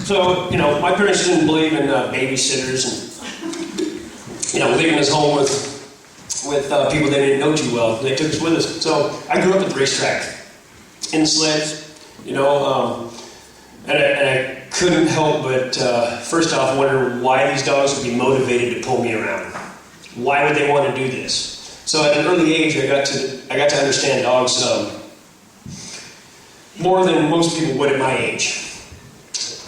So, my parents didn't believe in babysitters and, leaving us home with people they didn't know too well. They took us with us. So I grew up at the racetrack in Sled, and I couldn't help but, first off, wonder why these dogs would be motivated to pull me around. Why would they want to do this? So at an early age, I got to understand dogs more than most people would at my age.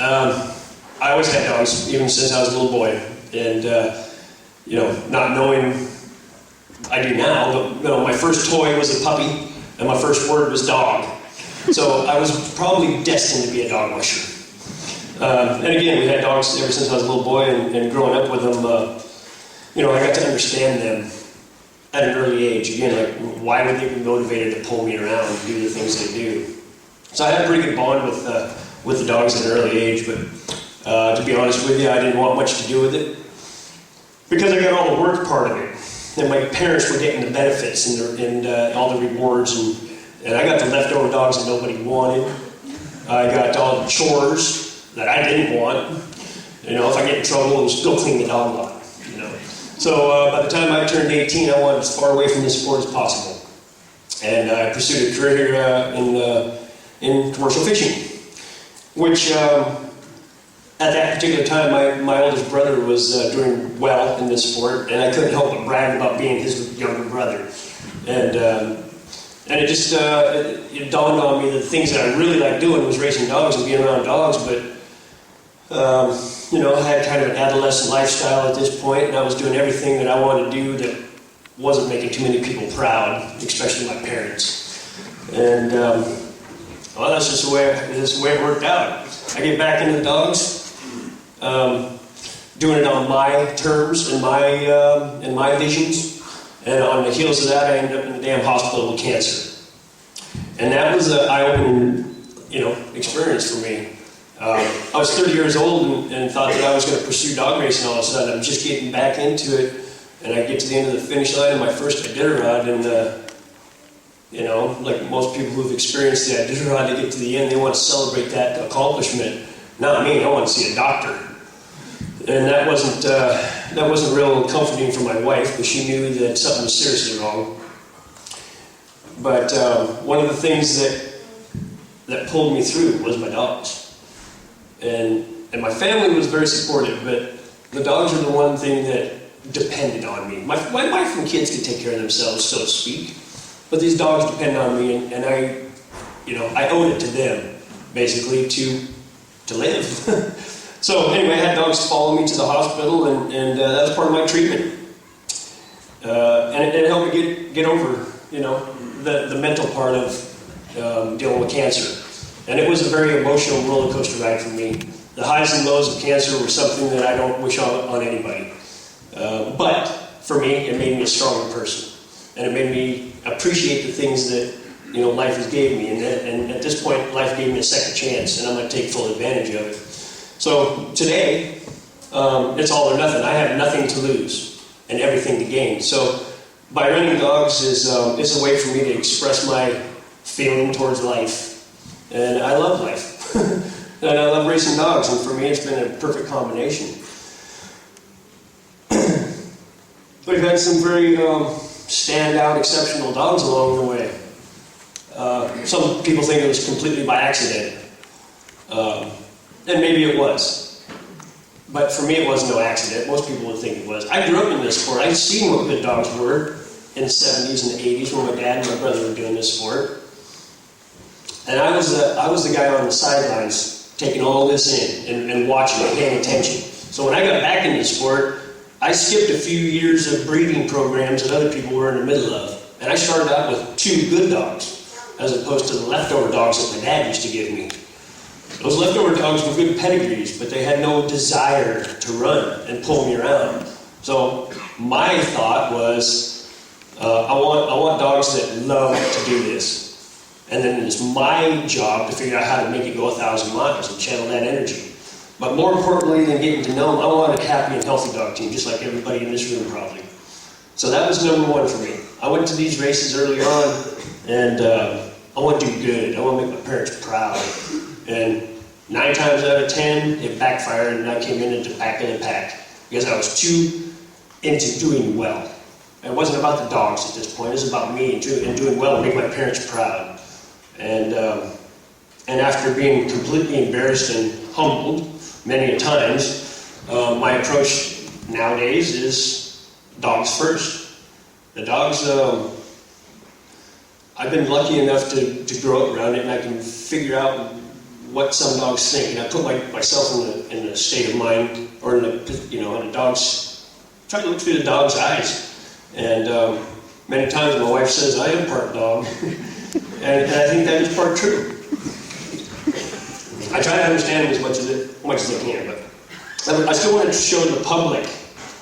I always had dogs, even since I was a little boy, and not knowing I do now, but my first toy was a puppy, and my first word was dog. So I was probably destined to be a dog musher. And again, we had dogs ever since I was a little boy, and growing up with them, I got to understand them at an early age. Again, like, why would they be motivated to pull me around and do the things they do? So I had a pretty good bond with the dogs at an early age, but to be honest with you, I didn't want much to do with it because I got all the work part of it, and my parents were getting the benefits and all the rewards, and I got the leftover dogs that nobody wanted. I got all the chores that I didn't want. If I get in trouble, it was go clean the dog lot. So by the time I turned 18, I wanted as far away from this sport as possible, and I pursued a career in commercial fishing, which at that particular time, my oldest brother was doing well in this sport, and I couldn't help but brag about being his younger brother. And it just it dawned on me that the things that I really liked doing was racing dogs and being around dogs, but I had kind of an adolescent lifestyle at this point, and I was doing everything that I wanted to do that wasn't making too many people proud, especially my parents. And that's just the way it worked out. I get back into the dogs, doing it on my terms and my visions, and on the heels of that, I ended up in the damn hospital with cancer. And that was an eye-opening, experience for me. I was 30 years old and thought that I was going to pursue dog racing all of a sudden. I'm just getting back into it, and I get to the end of the finish line of my first Iditarod, and like most people who've experienced the Iditarod, they get to the end, they want to celebrate that accomplishment. Not me. I want to see a doctor, and that wasn't real comforting for my wife, because she knew that something was seriously wrong. But one of the things that pulled me through was my dogs. And my family was very supportive, but the dogs were the one thing that depended on me. My wife and kids could take care of themselves, so to speak, but these dogs depend on me, and I owed it to them, basically, to live. So anyway, I had dogs follow me to the hospital, and that was part of my treatment. And it helped me get over, the mental part of dealing with cancer. And it was a very emotional roller coaster ride for me. The highs and lows of cancer were something that I don't wish on anybody. But for me, it made me a stronger person. And it made me appreciate the things that life has gave me. And at this point, life gave me a second chance, and I'm going to take full advantage of it. So today, it's all or nothing. I have nothing to lose and everything to gain. So by running dogs is a way for me to express my feeling towards life. And I love life. And I love racing dogs, and for me it's been a perfect combination. We've had some very standout, exceptional dogs along the way. Some people think it was completely by accident. And maybe it was. But for me it was no accident. Most people would think it was. I grew up in this sport. I'd seen what good dogs were in the 70s and the 80s when my dad and my brother were doing this sport. And I was the guy on the sidelines taking all this in and watching and paying attention. So when I got back into the sport, I skipped a few years of breeding programs that other people were in the middle of. And I started out with 2 good dogs, as opposed to the leftover dogs that my dad used to give me. Those leftover dogs were good pedigrees, but they had no desire to run and pull me around. So my thought was, I want dogs that love to do this. And then it's my job to figure out how to make it go 1,000 miles and channel that energy. But more importantly than getting to know them, I want a happy and healthy dog team, just like everybody in this room probably. So that was number one for me. I went to these races early on, and I want to do good. I want to make my parents proud. And 9 times out of 10, it backfired and I came in at the back of the pack because I was too into doing well. It wasn't about the dogs at this point, it was about me and doing well and make my parents proud. And after being completely embarrassed and humbled many a times, my approach nowadays is dogs first. The dogs, I've been lucky enough to grow up around it, and I can figure out what some dogs think. And I put myself in the state of mind, or in the dog's, try to look through the dog's eyes. And many times my wife says, I am part dog. and I think that is part true. I try to understand it as much as I can, but I still want to show the public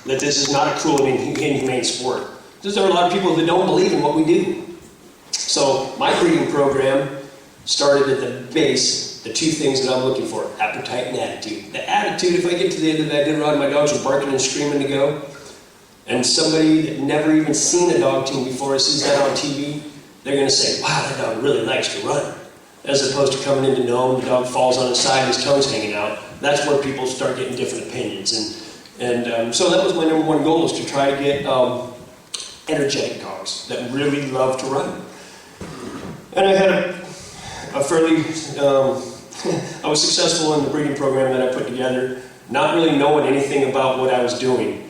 that this is not a cruel and inhumane sport. There are a lot of people that don't believe in what we do. So my breeding program started at the base, the 2 things that I'm looking for, appetite and attitude. The attitude, if I get to the end of that dinner rod, my dogs are barking and screaming to go, and somebody that never even seen a dog team before sees that on TV, they're going to say, wow, that dog really likes to run. As opposed to coming in to know him, the dog falls on his side, his tongue's hanging out. That's where people start getting different opinions. And so that was my number 1 goal, is to try to get energetic dogs that really love to run. And I had a fairly, I was successful in the breeding program that I put together, not really knowing anything about what I was doing.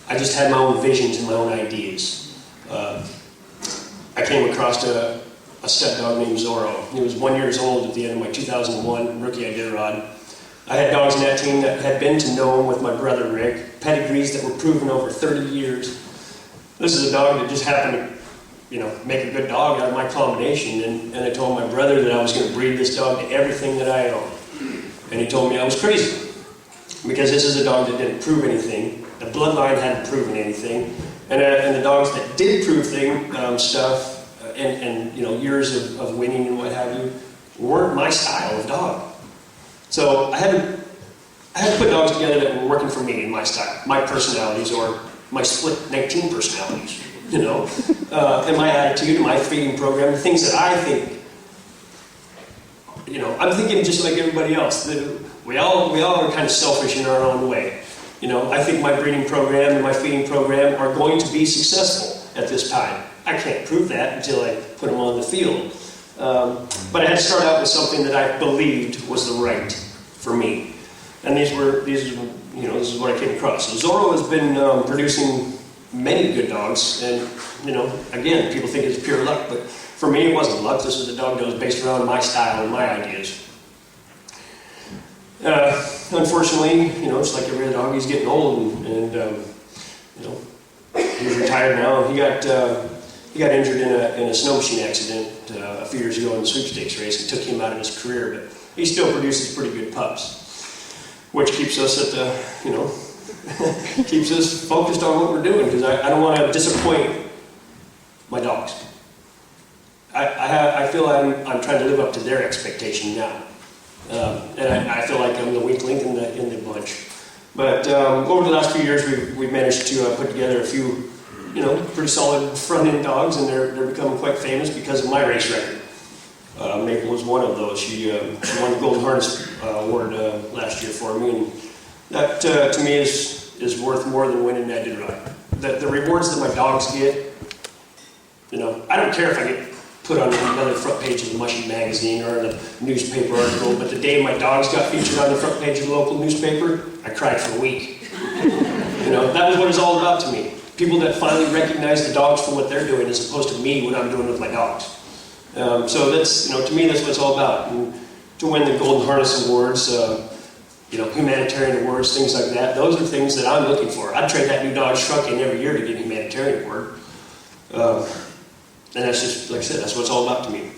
I just had my own visions and my own ideas. I came across a stud dog named Zorro. He was 1 year old at the end of my 2001 rookie Iditarod. I had dogs in that team that had been to know him with my brother Rick, pedigrees that were proven over 30 years. This is a dog that just happened to, make a good dog out of my combination, and I told my brother that I was going to breed this dog to everything that I own. And he told me I was crazy, because this is a dog that didn't prove anything. The bloodline hadn't proven anything, and the dogs that did prove stuff, and years of winning and what have you, weren't my style of dog. So I had to put dogs together that were working for me and my style, my personalities, or my split 19 personalities, and my attitude, and my feeding program, the things that I think, I'm thinking just like everybody else. We all are kind of selfish in our own way. I think my breeding program and my feeding program are going to be successful at this time. I can't prove that until I put them on the field. But I had to start out with something that I believed was the right for me. And this is what I came across. So Zorro has been producing many good dogs, and again, people think it's pure luck, but for me it wasn't luck. This was a dog that was based around my style and my ideas. Unfortunately, it's like every other dog, he's getting old, and he's retired now. He got injured in a snow machine accident a few years ago in the sweepstakes race. It took him out of his career, but he still produces pretty good pups, which keeps us at the, keeps us focused on what we're doing, because I don't want to disappoint my dogs. I feel I'm trying to live up to their expectation now, and I feel like I'm the weak link in the bunch. But over the last few years, we've managed to put together a few, pretty solid front-end dogs, and they're becoming quite famous because of my race record. Maple was one of those. She won the Golden Harness Award last year for me, and that to me is worth more than winning that Iditarod. The rewards that my dogs get, I don't care if I get put on another front page of the Musher magazine or in a newspaper article, but the day my dogs got featured on the front page of the local newspaper, I cried for a week. That was what it's all about to me. People that finally recognize the dogs for what they're doing as opposed to me, what I'm doing with my dogs. So that's, to me, that's what it's all about. And to win the Golden Harness Awards, humanitarian awards, things like that, those are things that I'm looking for. I'd trade that new dog Shrunk in every year to get a humanitarian award. And that's just, like I said, that's what it's all about to me.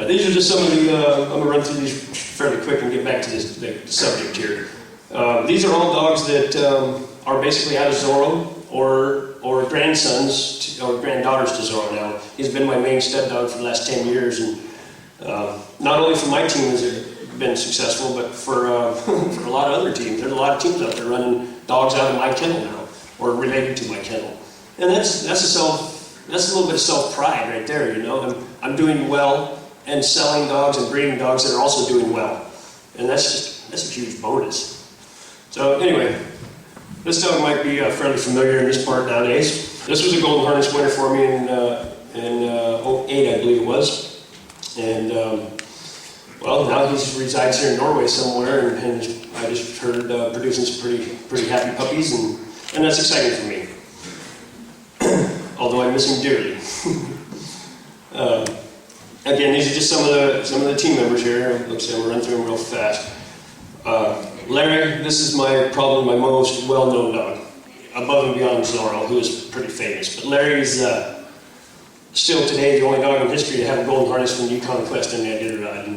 These are just some of the, I'm going to run through these fairly quick and get back to the subject here. These are all dogs that are basically out of Zorro, or grandsons or granddaughters to Zorro now. He's been my main stud dog for the last 10 years, and not only for my team has it been successful, but for a lot of other teams. There's a lot of teams out there running dogs out of my kennel now, or related to my kennel, and that's a little bit of self-pride right there. I'm doing well and selling dogs and breeding dogs that are also doing well. And that's a huge bonus. So anyway, this dog might be fairly familiar in this part nowadays. This was a golden harness winner for me in '08, I believe it was. And well, now he resides here in Norway somewhere, and I just heard producing some pretty happy puppies, and that's exciting for me. Although I miss him dearly. Again, these are just some of the team members here. Looks like I'm gonna run through them real fast. Larry, this is probably my most well-known dog, above and beyond Zorro, who is pretty famous. But Larry's still today the only dog in history to have a golden harness from Yukon Quest in the Iditarod.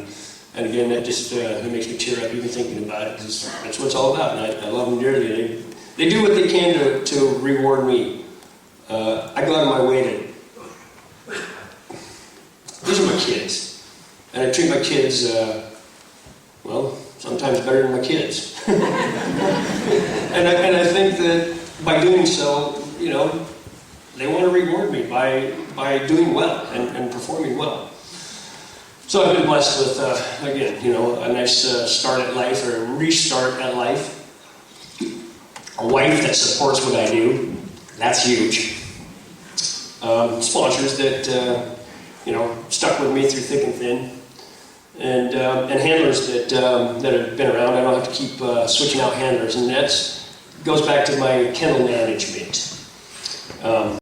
And again, that just it makes me tear up even thinking about it, because that's what it's all about, and I love them dearly. They do what they can to reward me. I go out of my way to... These are my kids, and I treat my kids, well, sometimes better than my kids. and I think that by doing so, you know, they want to reward me by doing well and performing well. So I've been blessed with, again, you know, a nice start at life, or a restart at life. A wife that supports what I do, that's huge. Sponsors that, you know, stuck with me through thick and thin. And handlers that have been around. I don't have to keep switching out handlers, and that goes back to my kennel management.